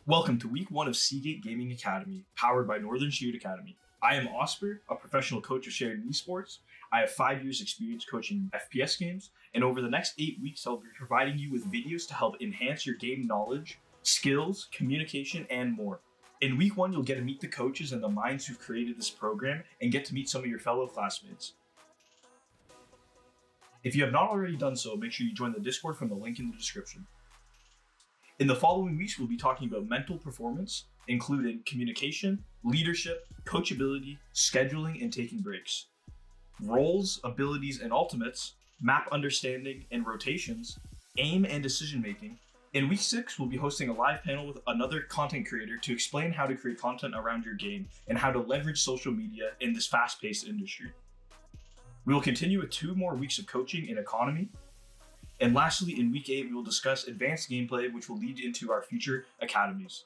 Welcome to week 1 of Seagate Gaming Academy, powered by Northern Shield Academy. I am Ausper, a professional coach of Sheridan Esports. I have 5 years experience coaching FPS games, and over the next 8 weeks, I'll be providing you with videos to help enhance your game knowledge, skills, communication, and more. In week 1, you'll get to meet the coaches and the minds who've created this program and get to meet some of your fellow classmates. If you have not already done so, make sure you join the Discord from the link in the description. In the following weeks, we'll be talking about mental performance, including communication, leadership, coachability, scheduling, and taking breaks, roles, abilities, and ultimates, map understanding and rotations, aim and decision making. In week 6, we'll be hosting a live panel with another content creator to explain how to create content around your game and how to leverage social media in this fast-paced industry. We will continue with 2 more weeks of coaching in economy. And lastly, in week 8, we will discuss advanced gameplay, which will lead into our future academies.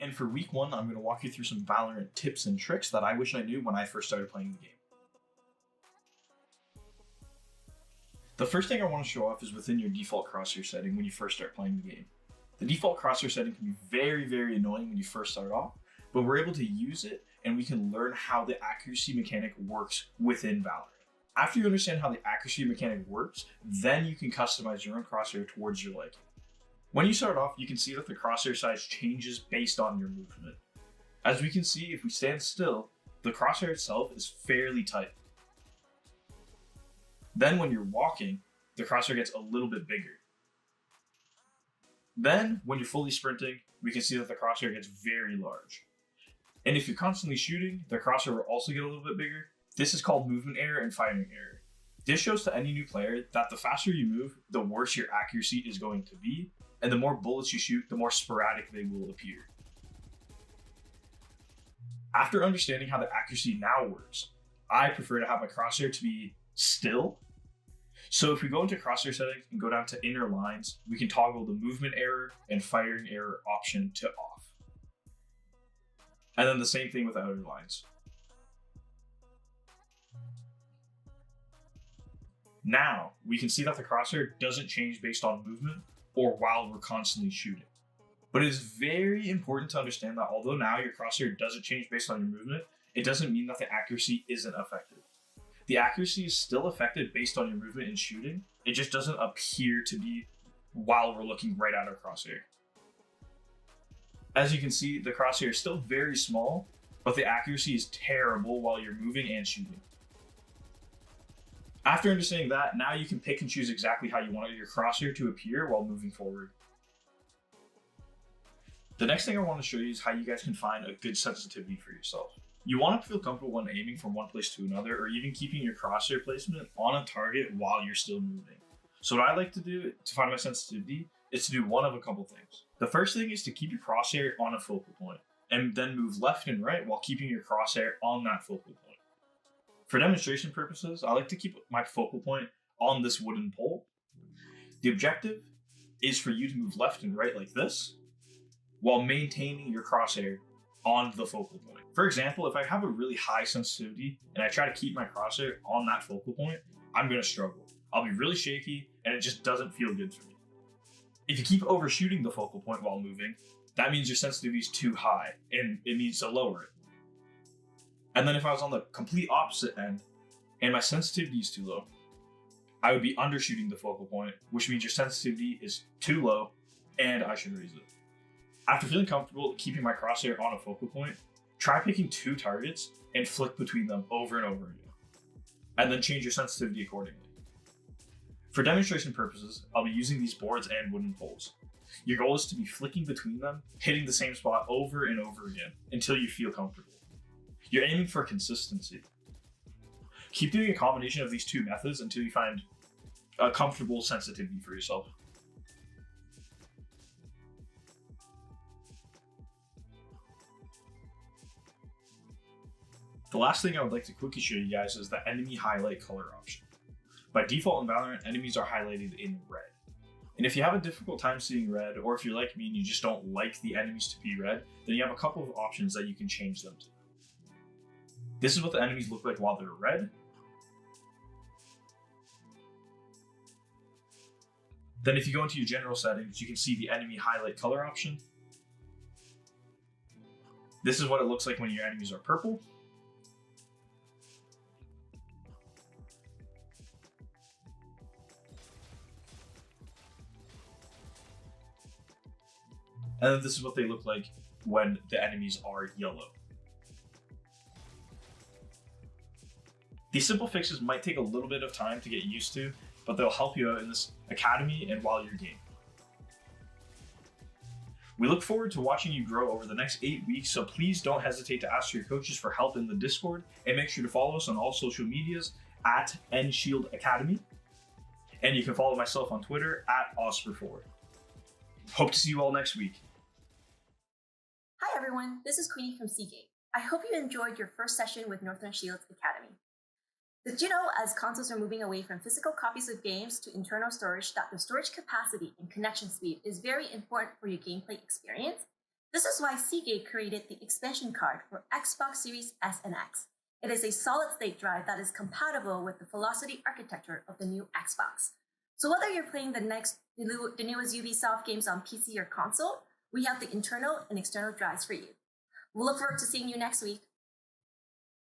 And for week 1, I'm going to walk you through some Valorant tips and tricks that I wish I knew when I first started playing the game. The first thing I want to show off is within your default crosshair setting when you first start playing the game. The default crosshair setting can be very annoying when you first start off, but we're able to use it and we can learn how the accuracy mechanic works within Valorant. After you understand how the accuracy mechanic works, then you can customize your own crosshair towards your liking. When you start off, you can see that the crosshair size changes based on your movement. As we can see, if we stand still, the crosshair itself is fairly tight. Then when you're walking, the crosshair gets a little bit bigger. Then when you're fully sprinting, we can see that the crosshair gets very large. And if you're constantly shooting, the crosshair will also get a little bit bigger. This is called movement error and firing error. This shows to any new player that the faster you move, the worse your accuracy is going to be, and the more bullets you shoot, the more sporadic they will appear. After understanding how the accuracy now works, I prefer to have my crosshair to be still. So if we go into crosshair settings and go down to inner lines, we can toggle the movement error and firing error option to off. And then the same thing with outer lines. Now, we can see that the crosshair doesn't change based on movement or while we're constantly shooting. But it is very important to understand that although now your crosshair doesn't change based on your movement, it doesn't mean that the accuracy isn't affected. The accuracy is still affected based on your movement and shooting. It just doesn't appear to be while we're looking right at our crosshair. As you can see, the crosshair is still very small, but the accuracy is terrible while you're moving and shooting. After understanding that, now you can pick and choose exactly how you want your crosshair to appear while moving forward. The next thing I want to show you is how you guys can find a good sensitivity for yourself. You want to feel comfortable when aiming from one place to another, or even keeping your crosshair placement on a target while you're still moving. So what I like to do to find my sensitivity is to do one of a couple things. The first thing is to keep your crosshair on a focal point, and then move left and right while keeping your crosshair on that focal point. For demonstration purposes, I like to keep my focal point on this wooden pole. The objective is for you to move left and right like this, while maintaining your crosshair on the focal point. For example, if I have a really high sensitivity and I try to keep my crosshair on that focal point, I'm going to struggle. I'll be really shaky and it just doesn't feel good for me. If you keep overshooting the focal point while moving, that means your sensitivity is too high and it needs to lower it. And then if I was on the complete opposite end and my sensitivity is too low, I would be undershooting the focal point, which means your sensitivity is too low and I should raise it. After feeling comfortable keeping my crosshair on a focal point, try picking 2 targets and flick between them over and over again. And then change your sensitivity accordingly. For demonstration purposes, I'll be using these boards and wooden poles. Your goal is to be flicking between them, hitting the same spot over and over again until you feel comfortable. You're aiming for consistency. Keep doing a combination of these 2 methods until you find a comfortable sensitivity for yourself. The last thing I would like to quickly show you guys is the enemy highlight color option. By default in Valorant, enemies are highlighted in red. And if you have a difficult time seeing red, or if you're like me and you just don't like the enemies to be red, then you have a couple of options that you can change them to. This is what the enemies look like while they're red. Then if you go into your general settings, you can see the enemy highlight color option. This is what it looks like when your enemies are purple. And then this is what they look like when the enemies are yellow. These simple fixes might take a little bit of time to get used to, but they'll help you out in this academy and while you're gaming. We look forward to watching you grow over the next 8 weeks, so please don't hesitate to ask your coaches for help in the Discord, and make sure to follow us on all social medias at Enshield Academy. And you can follow myself on Twitter at Ausper4. Hope to see you all next week. Hi everyone, this is Queenie from Seagate. I hope you enjoyed your first session with Northern Shield's Academy. Did you know, as consoles are moving away from physical copies of games to internal storage, that the storage capacity and connection speed is very important for your gameplay experience? This is why Seagate created the expansion card for Xbox Series S and X. It is a solid-state drive that is compatible with the velocity architecture of the new Xbox. So whether you're playing the newest Ubisoft games on PC or console, we have the internal and external drives for you. We'll look forward to seeing you next week.